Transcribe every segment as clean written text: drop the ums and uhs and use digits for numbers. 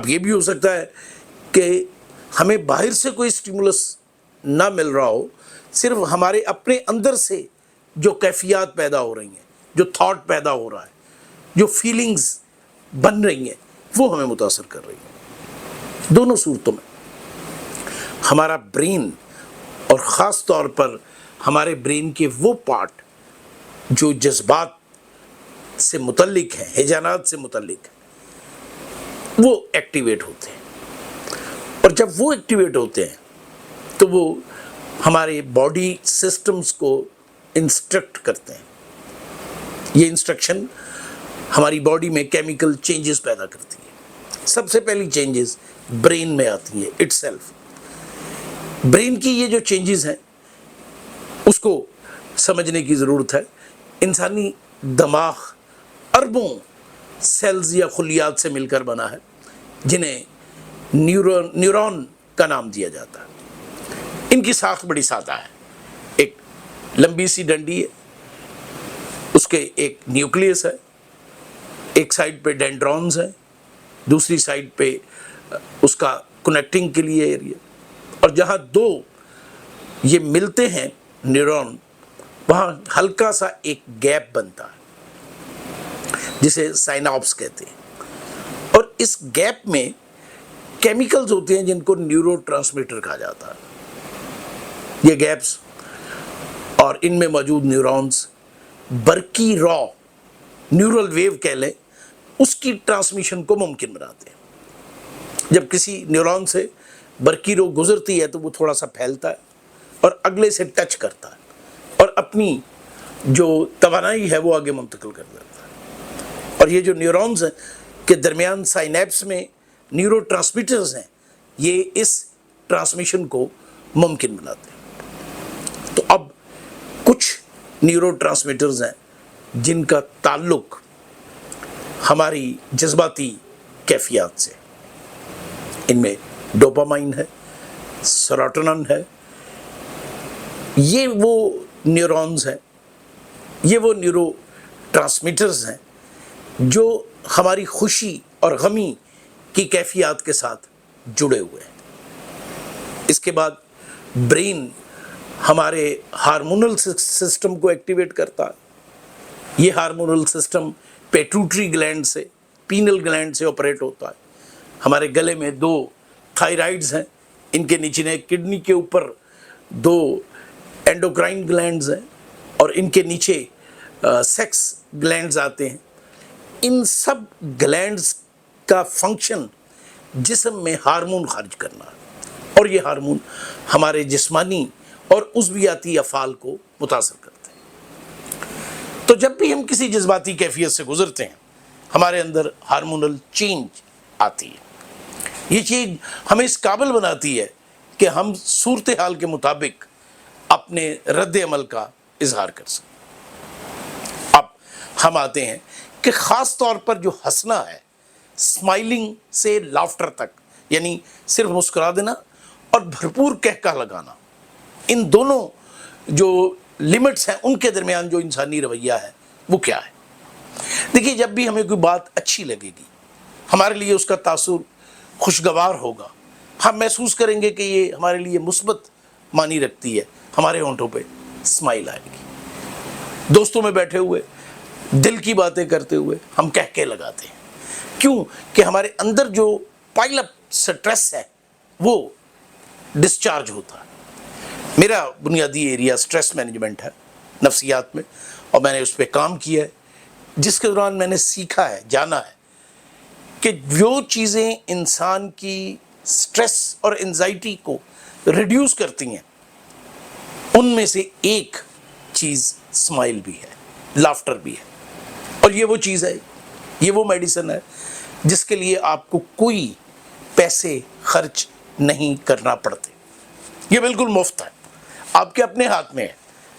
اب یہ بھی ہو سکتا ہے کہ ہمیں باہر سے کوئی اسٹیمولس نہ مل رہا ہو، صرف ہمارے اپنے اندر سے جو کیفیات پیدا ہو رہی ہیں، جو تھاٹ پیدا ہو رہا ہے، جو فیلنگز بن رہی ہیں، وہ ہمیں متاثر کر رہی ہیں۔ دونوں صورتوں میں ہمارا برین، اور خاص طور پر ہمارے برین کے وہ پارٹ جو جذبات سے متعلق ہیں، ہیجانات سے متعلق ہیں، وہ ایکٹیویٹ ہوتے ہیں، اور جب وہ ایکٹیویٹ ہوتے ہیں تو وہ ہمارے باڈی سسٹمز کو انسٹرکٹ کرتے ہیں۔ یہ انسٹرکشن ہماری باڈی میں کیمیکل چینجز پیدا کرتی ہے۔ سب سے پہلی چینجز برین میں آتی ہے اٹ سیلف۔ برین کی یہ جو چینجز ہیں اس کو سمجھنے کی ضرورت ہے۔ انسانی دماغ اربوں سیلز یا خلیات سے مل کر بنا ہے، جنہیں نیورون کا نام دیا جاتا ہے۔ ان کی ساخت بڑی سادہ ہے۔ ایک لمبی سی ڈنڈی ہے، اس کے ایک نیوکلیس ہے، ایک سائڈ پہ ڈینڈرونز ہیں، دوسری سائڈ پہ اس کا کنیکٹنگ کے لیے ایریا، اور جہاں دو یہ ملتے ہیں نیورون، وہاں ہلکا سا ایک گیپ بنتا ہے جسے سائناپس کہتے ہیں، اور اس گیپ میں کیمیکلز ہوتے ہیں جن کو نیورو ٹرانسمیٹر کہا جاتا ہے۔ یہ گیپس اور ان میں موجود نیورونز برقی را نیورل ویو کہہ لیں، اس کی ٹرانسمیشن کو ممکن بناتے ہیں۔ جب کسی نیورون سے برقی رو گزرتی ہے تو وہ تھوڑا سا پھیلتا ہے اور اگلے سے ٹچ کرتا ہے اور اپنی جو توانائی ہے وہ آگے منتقل کر دیتا ہے۔ اور یہ جو نیورونز ہیں کے درمیان سائنیپس میں نیورو ٹرانسمیٹرز ہیں، یہ اس ٹرانسمیشن کو ممکن بناتے ہیں۔ تو اب کچھ نیورو ٹرانسمیٹرز ہیں جن کا تعلق ہماری جذباتی کیفیات سے۔ ان میں ڈوپامائن ہے، سیروٹونن ہے۔ یہ وہ نیورونز ہیں، یہ وہ نیورو ٹرانسمیٹرز ہیں جو ہماری خوشی اور غمی کی کیفیات کے ساتھ جڑے ہوئے ہیں۔ اس کے بعد برین ہمارے ہارمونل سسٹم کو ایکٹیویٹ کرتا ہے۔ یہ ہارمونل سسٹم پیٹوٹری گلینڈ سے، پینل گلینڈ سے آپریٹ ہوتا ہے۔ ہمارے گلے میں دو تھائرائڈز ہیں، ان کے نیچے کڈنی کے اوپر دو اینڈوکرائن گلینڈز ہیں، اور ان کے نیچے سیکس گلینڈز آتے ہیں۔ ان سب گلینڈز کا فنکشن جسم میں ہارمون خارج کرنا ہے، اور یہ ہارمون ہمارے جسمانی اور عضویاتی افعال کو متاثر کرتے ہیں۔ تو جب بھی ہم کسی جذباتی کیفیت سے گزرتے ہیں، ہمارے اندر ہارمونل چینج آتی ہے۔ یہ چیز ہمیں اس قابل بناتی ہے کہ ہم صورتحال کے مطابق اپنے رد عمل کا اظہار کر سکیں۔ اب ہم آتے ہیں کہ خاص طور پر جو ہنسنا ہے، اسمائلنگ سے لافٹر تک، یعنی صرف مسکرا دینا اور بھرپور کہکہ لگانا، ان دونوں جو لمٹس ہیں ان کے درمیان جو انسانی رویہ ہے وہ کیا ہے؟ دیکھیے، جب بھی ہمیں کوئی بات اچھی لگے گی، ہمارے لیے اس کا تاثر خوشگوار ہوگا، ہم محسوس کریں گے کہ یہ ہمارے لیے مثبت معنی رکھتی ہے، ہمارے ہونٹوں پہ اسمائل آئے گی۔ دوستوں میں بیٹھے ہوئے دل کی باتیں کرتے ہوئے ہم کہکے لگاتے ہیں، کیوں کہ ہمارے اندر جو پائل اپ سٹریس ہے وہ ڈسچارج ہوتا ہے۔ میرا بنیادی ایریا سٹریس مینجمنٹ ہے نفسیات میں، اور میں نے اس پہ کام کیا ہے، جس کے دوران میں نے سیکھا ہے، جانا ہے کہ جو چیزیں انسان کی سٹریس اور انزائٹی کو ریڈیوس کرتی ہیں، ان میں سے ایک چیز اسمائل بھی ہے، لافٹر بھی ہے، اور یہ وہ چیز ہے، یہ وہ میڈیسن ہے جس کے لیے آپ کو کوئی پیسے خرچ نہیں کرنا پڑتے۔ یہ بالکل مفت ہے، آپ کے اپنے ہاتھ میں ہے،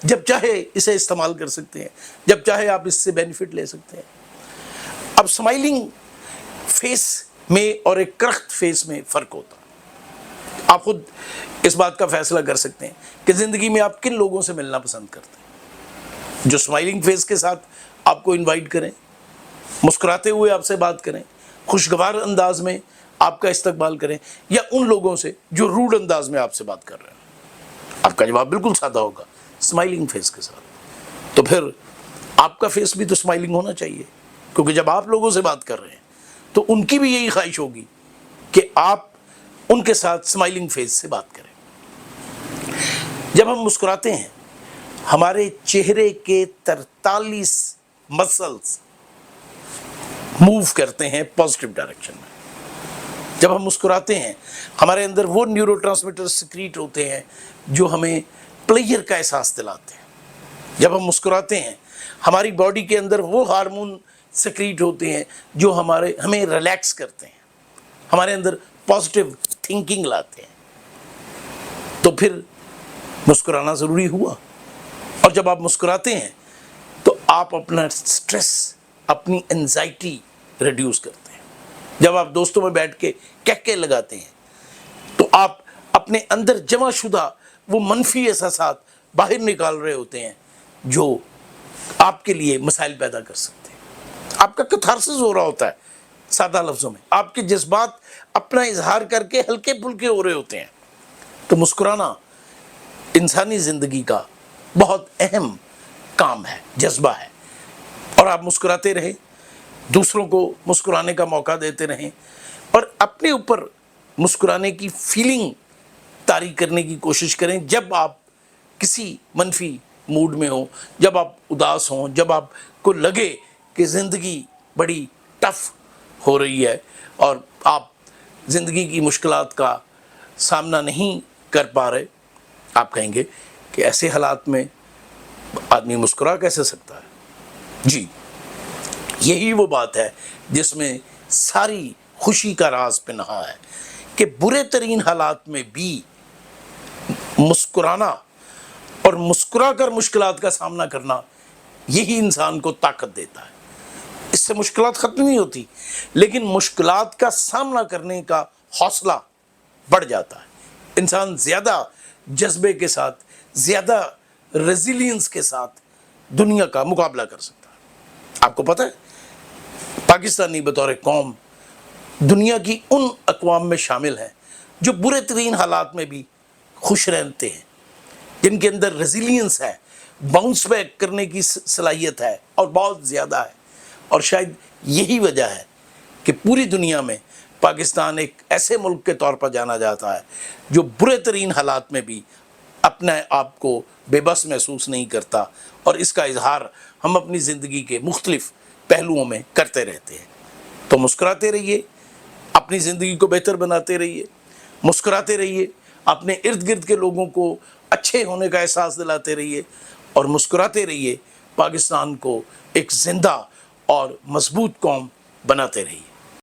جب چاہے اسے استعمال کر سکتے ہیں، جب چاہے آپ اس سے بینیفٹ لے سکتے ہیں۔ اب اسمائلنگ فیس میں اور ایک کرخت فیس میں فرق ہوتا ہے۔ آپ خود اس بات کا فیصلہ کر سکتے ہیں کہ زندگی میں آپ کن لوگوں سے ملنا پسند کرتے ہیں، جو اسمائلنگ فیس کے ساتھ آپ کو انوائٹ کریں، مسکراتے ہوئے آپ سے بات کریں، خوشگوار انداز میں آپ کا استقبال کریں یا ان لوگوں سے جو روڈ انداز میں آپ سے بات کر رہے ہیں؟ آپ کا جواب بالکل سادہ ہوگا، اسمائلنگ فیس کے ساتھ۔ تو پھر آپ کا فیس بھی تو اسمائلنگ ہونا چاہیے، کیونکہ جب آپ لوگوں سے بات کر رہے ہیں تو ان کی بھی یہی خواہش ہوگی کہ آپ ان کے ساتھ اسمائلنگ فیس سے بات کریں۔ جب ہم مسکراتے ہیں ہمارے چہرے کے 43 مسلز موو کرتے ہیں پازیٹیو ڈائریکشن میں۔ جب ہم مسکراتے ہیں ہمارے اندر وہ نیورو ٹرانسمیٹر سکریٹ ہوتے ہیں جو ہمیں پلیئر کا احساس دلاتے ہیں۔ جب ہم مسکراتے ہیں ہماری باڈی کے اندر وہ ہارمون سکریٹ ہوتے ہیں جو ہمیں ریلیکس کرتے ہیں، ہمارے اندر پازیٹیو تھنکنگ لاتے ہیں۔ تو پھر مسکرانا ضروری ہوا، اور جب آپ مسکراتے ہیں تو آپ اپنا سٹریس، اپنی انزائٹی ریڈیوس کرتے ہیں۔ جب آپ دوستوں میں بیٹھ کے کہکے لگاتے ہیں تو آپ اپنے اندر جمع شدہ وہ منفی احساسات باہر نکال رہے ہوتے ہیں جو آپ کے لیے مسائل پیدا کر سکتے ہیں۔ آپ کا کتھارسس ہو رہا ہوتا ہے، سادہ لفظوں میں آپ کے جذبات اپنا اظہار کر کے ہلکے پھلکے ہو رہے ہوتے ہیں۔ تو مسکرانا انسانی زندگی کا بہت اہم کام ہے، جذبہ ہے، اور آپ مسکراتے رہیں، دوسروں کو مسکرانے کا موقع دیتے رہیں، اور اپنے اوپر مسکرانے کی فیلنگ طاری کرنے کی کوشش کریں۔ جب آپ کسی منفی موڈ میں ہوں، جب آپ اداس ہوں، جب آپ کو لگے کہ زندگی بڑی ٹف ہو رہی ہے اور آپ زندگی کی مشکلات کا سامنا نہیں کر پا رہے، آپ کہیں گے کہ ایسے حالات میں آدمی مسکرا کیسے سکتا ہے؟ جی، یہی وہ بات ہے جس میں ساری خوشی کا راز پنہاں ہے کہ برے ترین حالات میں بھی مسکرانا اور مسکرا کر مشکلات کا سامنا کرنا، یہی انسان کو طاقت دیتا ہے۔ اس سے مشکلات ختم نہیں ہوتی، لیکن مشکلات کا سامنا کرنے کا حوصلہ بڑھ جاتا ہے۔ انسان زیادہ جذبے کے ساتھ، زیادہ ریزیلینس کے ساتھ دنیا کا مقابلہ کر سکتا ہے۔ آپ کو پتہ ہے پاکستانی بطور قوم دنیا کی ان اقوام میں شامل ہیں جو برے ترین حالات میں بھی خوش رہتے ہیں، جن کے اندر ریزیلینس ہے، باؤنس بیک کرنے کی صلاحیت ہے اور بہت زیادہ ہے۔ اور شاید یہی وجہ ہے کہ پوری دنیا میں پاکستان ایک ایسے ملک کے طور پر جانا جاتا ہے جو برے ترین حالات میں بھی اپنے آپ کو بے بس محسوس نہیں کرتا، اور اس کا اظہار ہم اپنی زندگی کے مختلف پہلوؤں میں کرتے رہتے ہیں۔ تو مسکراتے رہیے، اپنی زندگی کو بہتر بناتے رہیے، مسکراتے رہیے، اپنے ارد گرد کے لوگوں کو اچھے ہونے کا احساس دلاتے رہیے، اور مسکراتے رہیے، پاکستان کو ایک زندہ اور مضبوط قوم بناتے رہیے۔